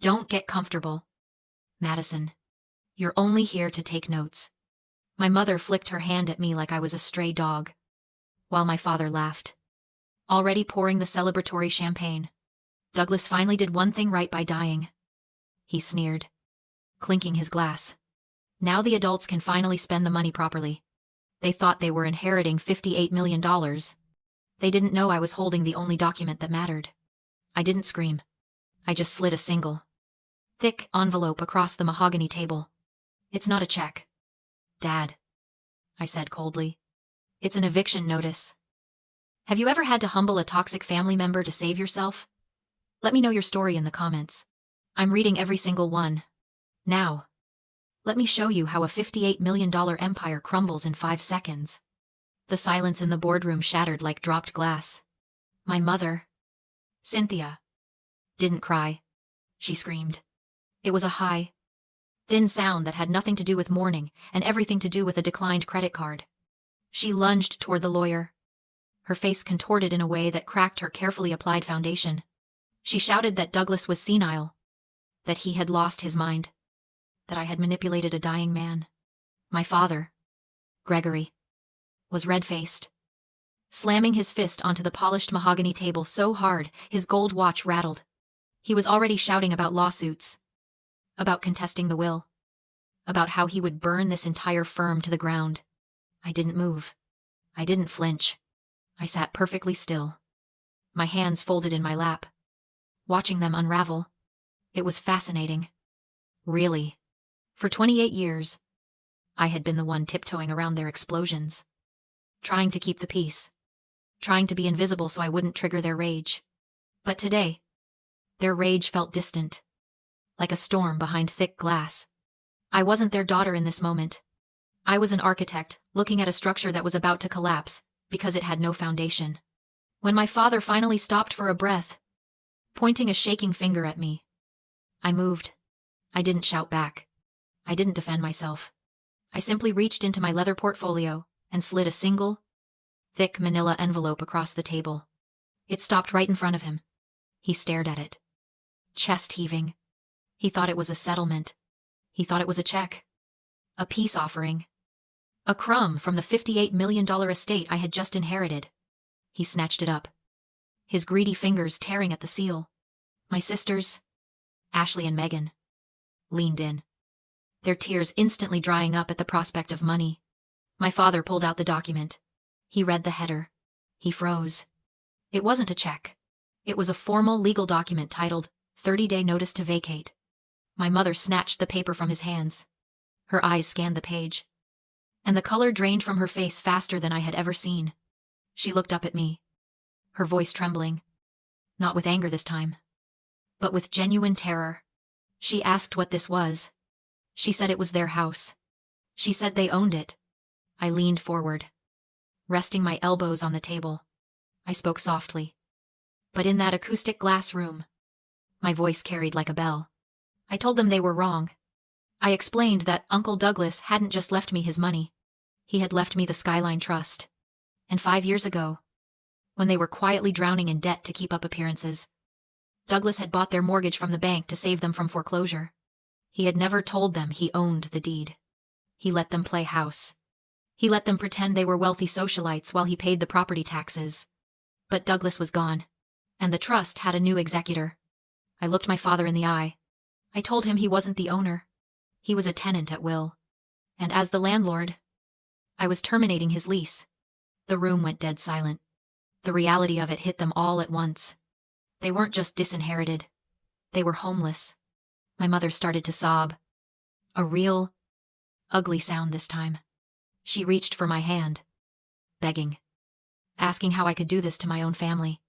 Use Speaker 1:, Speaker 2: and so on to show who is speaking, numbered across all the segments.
Speaker 1: Don't get comfortable, Madison. You're only here to take notes. My mother flicked her hand at me like I was a stray dog, while my father laughed, already pouring the celebratory champagne. Douglas finally did one thing right by dying. He sneered, clinking his glass. Now the adults can finally spend the money properly. They thought they were inheriting $58 million. They didn't know I was holding the only document that mattered. I didn't scream. I just slid a single, thick envelope across the mahogany table. It's not a check, Dad, I said coldly. It's an eviction notice. Have you ever had to humble a toxic family member to save yourself? Let me know your story in the comments. I'm reading every single one. Now, let me show you how a $58 million empire crumbles in 5 seconds. The silence in the boardroom shattered like dropped glass. My mother, Cynthia, didn't cry. She screamed. It was a high, thin sound that had nothing to do with mourning and everything to do with a declined credit card. She lunged toward the lawyer, her face contorted in a way that cracked her carefully applied foundation. She shouted that Douglas was senile, that he had lost his mind, that I had manipulated a dying man. My father, Gregory, was red-faced, slamming his fist onto the polished mahogany table so hard his gold watch rattled. He was already shouting about lawsuits, about contesting the will, about how he would burn this entire firm to the ground. I didn't move. I didn't flinch. I sat perfectly still, my hands folded in my lap, watching them unravel. It was fascinating. Really. For 28 years, I had been the one tiptoeing around their explosions, trying to keep the peace, trying to be invisible so I wouldn't trigger their rage. But today, their rage felt distant, like a storm behind thick glass. I wasn't their daughter in this moment. I was an architect, looking at a structure that was about to collapse, because it had no foundation. When my father finally stopped for a breath, pointing a shaking finger at me, I moved. I didn't shout back. I didn't defend myself. I simply reached into my leather portfolio and slid a single, thick manila envelope across the table. It stopped right in front of him. He stared at it, chest heaving. He thought it was a settlement. He thought it was a check, a peace offering, a crumb from the $58 million estate I had just inherited. He snatched it up, his greedy fingers tearing at the seal. My sisters, Ashley and Megan, leaned in, their tears instantly drying up at the prospect of money. My father pulled out the document. He read the header. He froze. It wasn't a check. It was a formal legal document titled 30-Day Notice to Vacate. My mother snatched the paper from his hands. Her eyes scanned the page, and the color drained from her face faster than I had ever seen. She looked up at me, her voice trembling, not with anger this time, but with genuine terror. She asked what this was. She said it was their house. She said they owned it. I leaned forward, resting my elbows on the table. I spoke softly, but in that acoustic glass room, my voice carried like a bell. I told them they were wrong. I explained that Uncle Douglas hadn't just left me his money. He had left me the Skyline Trust. And 5 years ago, when they were quietly drowning in debt to keep up appearances, Douglas had bought their mortgage from the bank to save them from foreclosure. He had never told them he owned the deed. He let them play house. He let them pretend they were wealthy socialites while he paid the property taxes. But Douglas was gone, and the trust had a new executor. I looked my father in the eye. I told him he wasn't the owner. He was a tenant at will. And as the landlord, I was terminating his lease. The room went dead silent. The reality of it hit them all at once. They weren't just disinherited. They were homeless. My mother started to sob. A real, ugly sound this time. She reached for my hand, begging, asking how I could do this to my own family.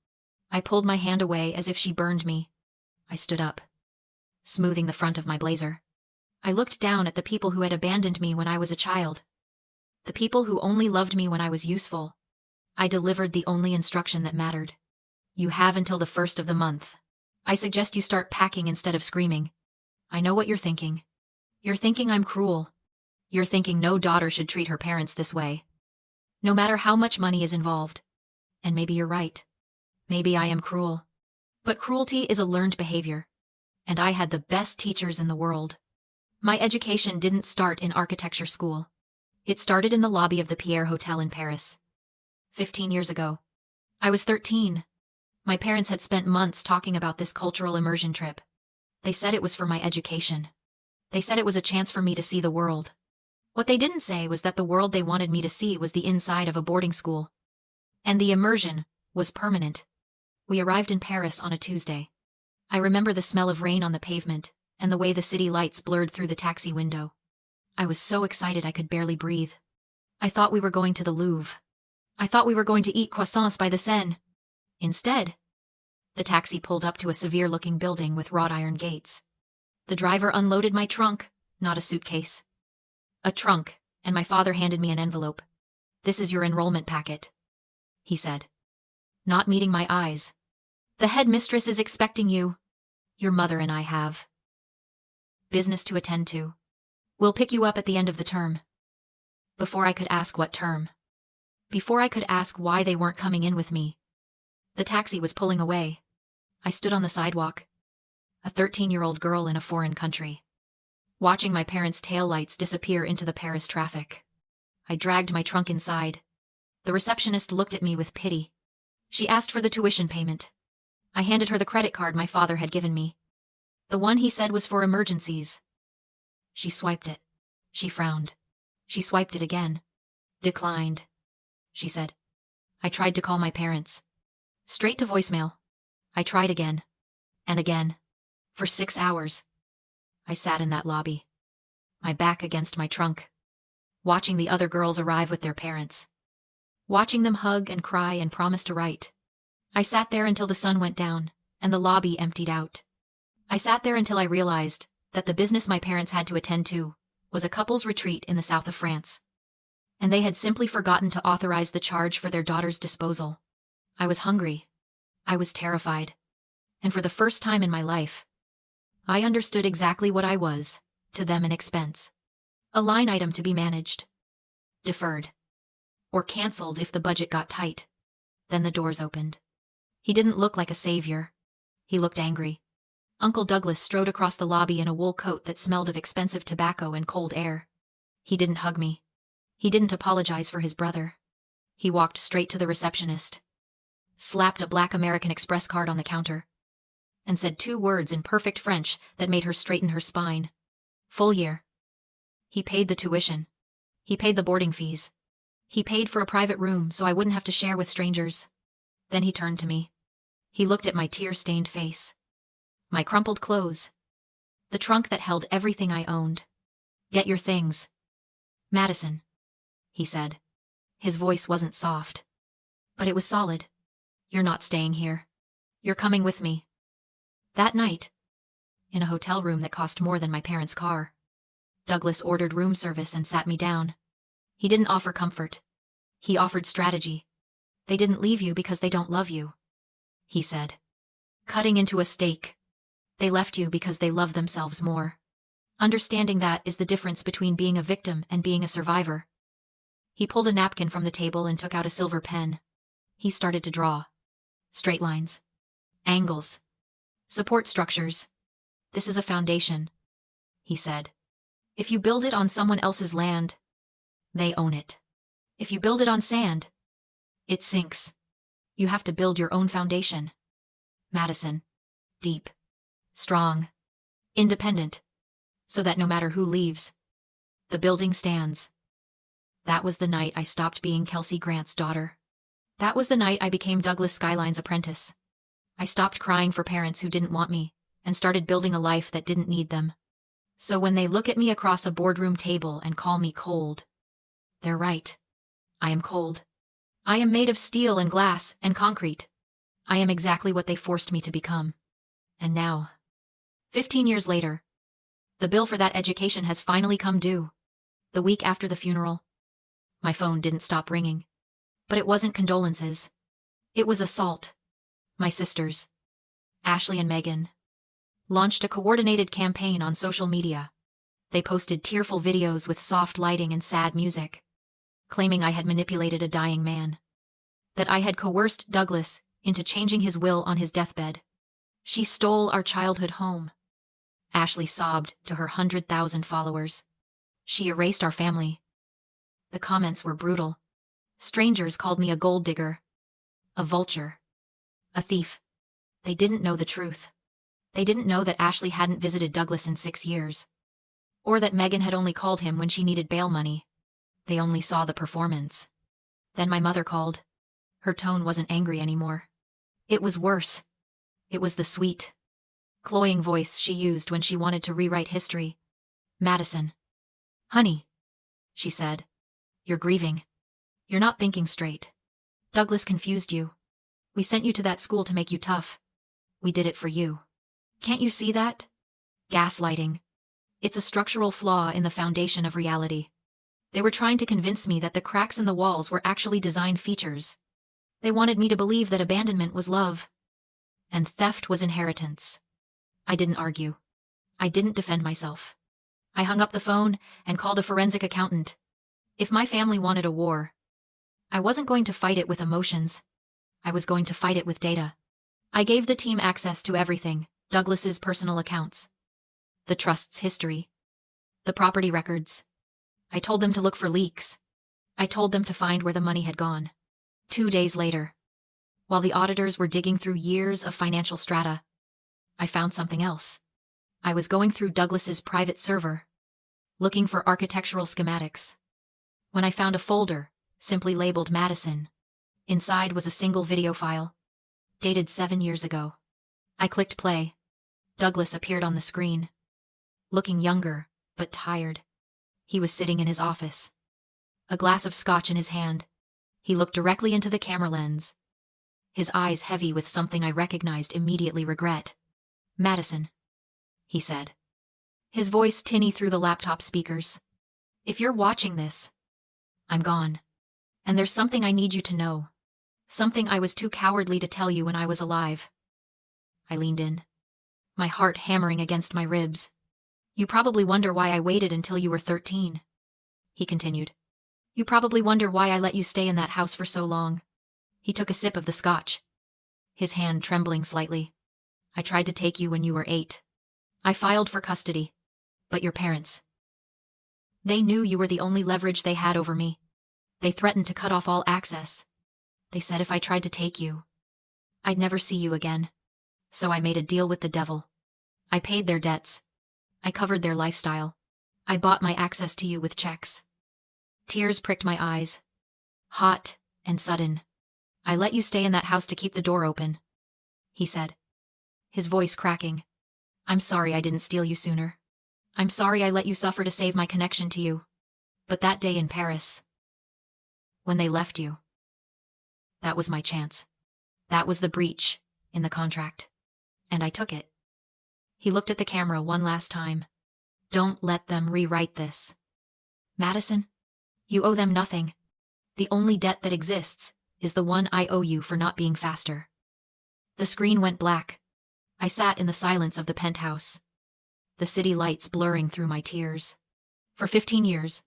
Speaker 1: I pulled my hand away as if she burned me. I stood up, smoothing the front of my blazer. I looked down at the people who had abandoned me when I was a child. The people who only loved me when I was useful. I delivered the only instruction that mattered. You have until the 1st of the month. I suggest you start packing instead of screaming. I know what you're thinking. You're thinking I'm cruel. You're thinking no daughter should treat her parents this way, no matter how much money is involved. And maybe you're right. Maybe I am cruel. But cruelty is a learned behavior. And I had the best teachers in the world. My education didn't start in architecture school. It started in the lobby of the Pierre Hotel in Paris. 15 years ago. I was 13. My parents had spent months talking about this cultural immersion trip. They said it was for my education. They said it was a chance for me to see the world. What they didn't say was that the world they wanted me to see was the inside of a boarding school. And the immersion was permanent. We arrived in Paris on a Tuesday. I remember the smell of rain on the pavement and the way the city lights blurred through the taxi window. I was so excited I could barely breathe. I thought we were going to the Louvre. I thought we were going to eat croissants by the Seine. Instead, the taxi pulled up to a severe-looking building with wrought iron gates. The driver unloaded my trunk, not a suitcase. A trunk, and my father handed me an envelope. "This is your enrollment packet," he said. Not meeting my eyes. "The headmistress is expecting you. Your mother and I have business to attend to. We'll pick you up at the end of the term." Before I could ask what term. Before I could ask why they weren't coming in with me. The taxi was pulling away. I stood on the sidewalk. A 13-year-old girl in a foreign country. Watching my parents' taillights disappear into the Paris traffic. I dragged my trunk inside. The receptionist looked at me with pity. She asked for the tuition payment. I handed her the credit card my father had given me. The one he said was for emergencies. She swiped it. She frowned. She swiped it again. "Declined," she said. I tried to call my parents. Straight to voicemail. I tried again. And again. For 6 hours. I sat in that lobby. My back against my trunk. Watching the other girls arrive with their parents. Watching them hug and cry and promise to write. I sat there until the sun went down, and the lobby emptied out. I sat there until I realized that the business my parents had to attend to was a couple's retreat in the south of France. And they had simply forgotten to authorize the charge for their daughter's disposal. I was hungry. I was terrified. And for the first time in my life, I understood exactly what I was, to them an expense. A line item to be managed. Deferred. Or canceled if the budget got tight. Then the doors opened. He didn't look like a savior. He looked angry. Uncle Douglas strode across the lobby in a wool coat that smelled of expensive tobacco and cold air. He didn't hug me. He didn't apologize for his brother. He walked straight to the receptionist, slapped a black American Express card on the counter, and said 2 words in perfect French that made her straighten her spine. "Full year." He paid the tuition. He paid the boarding fees. He paid for a private room so I wouldn't have to share with strangers. Then he turned to me. He looked at my tear-stained face. My crumpled clothes. The trunk that held everything I owned. "Get your things. Madison," he said. His voice wasn't soft, but it was solid. "You're not staying here. You're coming with me." That night, in a hotel room that cost more than my parents' car, Douglas ordered room service and sat me down. He didn't offer comfort. He offered strategy. "They didn't leave you because they don't love you," he said. "Cutting into a steak. They left you because they love themselves more. Understanding that is the difference between being a victim and being a survivor." He pulled a napkin from the table and took out a silver pen. He started to draw. Straight lines. Angles. Support structures. "This is a foundation," he said. "If you build it on someone else's land, they own it. If you build it on sand, it sinks. You have to build your own foundation. Madison. Deep. Strong. Independent. So that no matter who leaves, the building stands." That was the night I stopped being Kelsey Grant's daughter. That was the night I became Douglas Skyline's apprentice. I stopped crying for parents who didn't want me, and started building a life that didn't need them. So when they look at me across a boardroom table and call me cold, they're right. I am cold. I am made of steel and glass and concrete. I am exactly what they forced me to become. And now, 15 years later, the bill for that education has finally come due. The week after the funeral, my phone didn't stop ringing. But it wasn't condolences. It was assault. My sisters, Ashley and Megan, launched a coordinated campaign on social media. They posted tearful videos with soft lighting and sad music, claiming I had manipulated a dying man. That I had coerced Douglas into changing his will on his deathbed. She stole our childhood home. Ashley sobbed to her 100,000 followers. She erased our family. The comments were brutal. Strangers called me a gold digger, a vulture, a thief. They didn't know the truth. They didn't know that Ashley hadn't visited Douglas in 6 years. Or that Megan had only called him when she needed bail money. They only saw the performance. Then my mother called. Her tone wasn't angry anymore. It was worse. It was the sweet, cloying voice she used when she wanted to rewrite history. "Madison. Honey," she said. "You're grieving. You're not thinking straight. Douglas confused you. We sent you to that school to make you tough. We did it for you. Can't you see that? Gaslighting. It's a structural flaw in the foundation of reality. They were trying to convince me that the cracks in the walls were actually design features. They wanted me to believe that abandonment was love, and theft was inheritance." I didn't argue. I didn't defend myself. I hung up the phone and called a forensic accountant. If my family wanted a war, I wasn't going to fight it with emotions. I was going to fight it with data. I gave the team access to everything: Douglas's personal accounts, the trust's history, the property records. I told them to look for leaks. I told them to find where the money had gone. 2 days later, while the auditors were digging through years of financial strata, I found something else. I was going through Douglas's private server, looking for architectural schematics, when I found a folder simply labeled Madison. Inside was a single video file, dated 7 years ago. I clicked play. Douglas appeared on the screen, looking younger, but tired. He was sitting in his office, a glass of scotch in his hand. He looked directly into the camera lens, his eyes heavy with something I recognized immediately: regret. "Madison," he said, his voice tinny through the laptop speakers. "If you're watching this, I'm gone. And there's something I need you to know. Something I was too cowardly to tell you when I was alive." I leaned in, my heart hammering against my ribs. "You probably wonder why I waited until you were 13, he continued. "You probably wonder why I let you stay in that house for so long." He took a sip of the scotch, his hand trembling slightly. "I tried to take you when you were 8. I filed for custody. But your parents, they knew you were the only leverage they had over me. They threatened to cut off all access. They said if I tried to take you, I'd never see you again. So I made a deal with the devil. I paid their debts. I covered their lifestyle. I bought my access to you with checks." Tears pricked my eyes, hot and sudden. "I let you stay in that house to keep the door open," he said, his voice cracking. "I'm sorry I didn't steal you sooner. I'm sorry I let you suffer to save my connection to you. But that day in Paris, when they left you, that was my chance. That was the breach in the contract. And I took it." He looked at the camera one last time. "Don't let them rewrite this. Madison, you owe them nothing. The only debt that exists is the one I owe you for not being faster." The screen went black. I sat in the silence of the penthouse, the city lights blurring through my tears. For 15 years,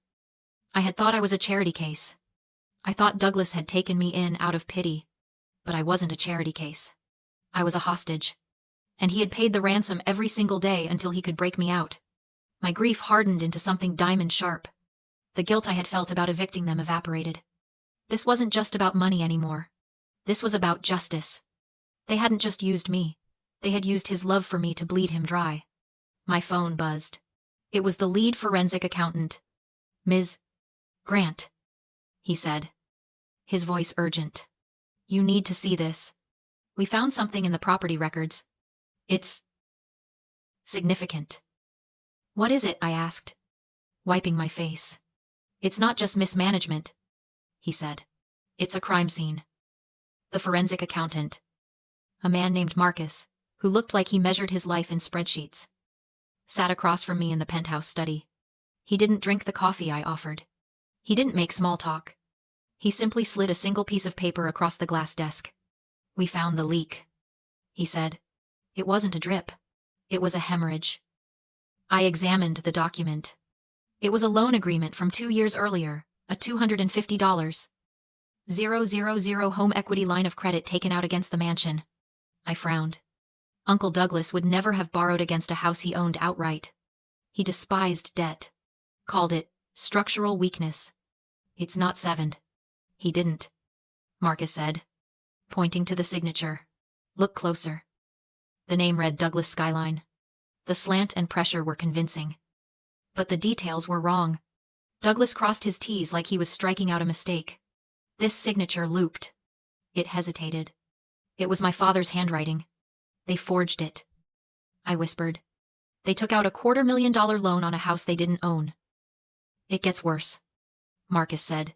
Speaker 1: I had thought I was a charity case. I thought Douglas had taken me in out of pity, but I wasn't a charity case. I was a hostage, and he had paid the ransom every single day until he could break me out. My grief hardened into something diamond sharp. The guilt I had felt about evicting them evaporated. This wasn't just about money anymore. This was about justice. They hadn't just used me. They had used his love for me to bleed him dry. My phone buzzed. It was the lead forensic accountant. "Ms. Grant," he said, his voice urgent. "You need to see this. We found something in the property records. It's significant." "What is it?" I asked, wiping my face. "It's not just mismanagement," he said. "It's a crime scene." The forensic accountant, a man named Marcus, who looked like he measured his life in spreadsheets, sat across from me in the penthouse study. He didn't drink the coffee I offered. He didn't make small talk. He simply slid a single piece of paper across the glass desk. "We found the leak," he said. "It wasn't a drip. It was a hemorrhage." I examined the document. It was a loan agreement from 2 years earlier, a $250,000 home equity line of credit taken out against the mansion. I frowned. Uncle Douglas would never have borrowed against a house he owned outright. He despised debt. Called it structural weakness. It's not 7. He didn't. Marcus said, pointing to the signature. Look closer. The name read Douglas Skyline. The slant and pressure were convincing. But the details were wrong. Douglas crossed his T's like he was striking out a mistake. This signature looped. It hesitated. It was my father's handwriting. They forged it. I whispered. They took out a $250,000 loan on a house they didn't own. It gets worse, Marcus said.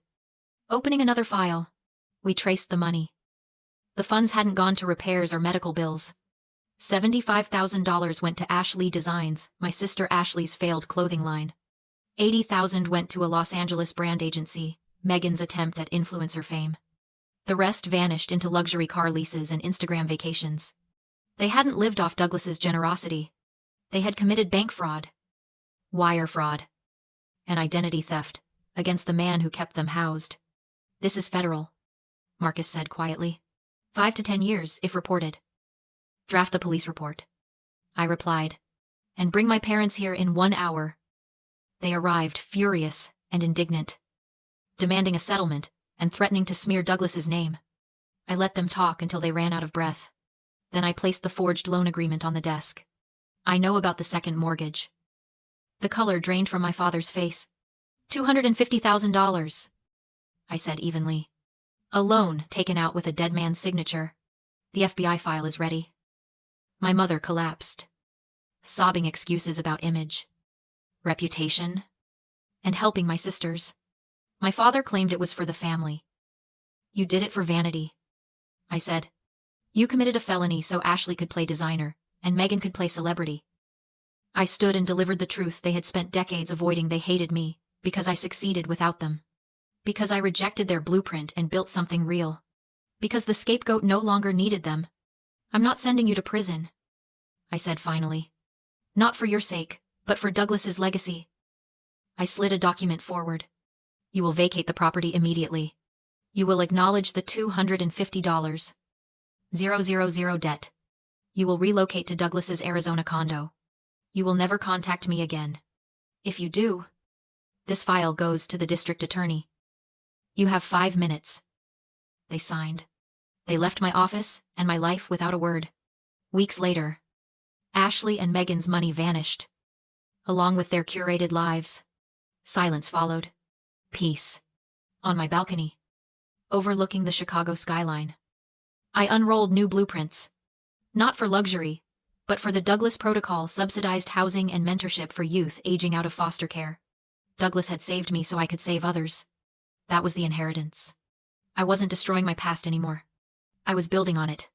Speaker 1: Opening another file, we traced the money. The funds hadn't gone to repairs or medical bills. $75,000 went to Ashley Designs, my sister Ashley's failed clothing line. $80,000 went to a Los Angeles brand agency, Megan's attempt at influencer fame. The rest vanished into luxury car leases and Instagram vacations. They hadn't lived off Douglas's generosity. They had committed bank fraud, wire fraud, and identity theft against the man who kept them housed. This is federal, Marcus said quietly. 5 to 10 years, if reported. Draft the police report, I replied, and bring my parents here in 1 hour. They arrived furious and indignant, demanding a settlement and threatening to smear Douglas's name. I let them talk until they ran out of breath. Then I placed the forged loan agreement on the desk. I know about the second mortgage. The color drained from my father's face. $250,000, I said evenly. A loan taken out with a dead man's signature. The FBI file is ready. My mother collapsed, sobbing excuses about image, reputation, and helping my sisters. My father claimed it was for the family. You did it for vanity, I said. You committed a felony so Ashley could play designer, and Megan could play celebrity. I stood and delivered the truth they had spent decades avoiding. They hated me, because I succeeded without them. Because I rejected their blueprint and built something real. Because the scapegoat no longer needed them. I'm not sending you to prison, I said finally. Not for your sake, but for Douglas's legacy. I slid a document forward. You will vacate the property immediately. You will acknowledge the $250. 000 debt. You will relocate to Douglas's Arizona condo. You will never contact me again. If you do, this file goes to the district attorney. You have 5 minutes. They signed. They left my office and my life without a word. Weeks later, Ashley and Megan's money vanished, along with their curated lives. Silence followed. Peace. On my balcony, overlooking the Chicago skyline, I unrolled new blueprints. Not for luxury, but for the Douglas Protocol, subsidized housing and mentorship for youth aging out of foster care. Douglas had saved me so I could save others. That was the inheritance. I wasn't destroying my past anymore. I was building on it.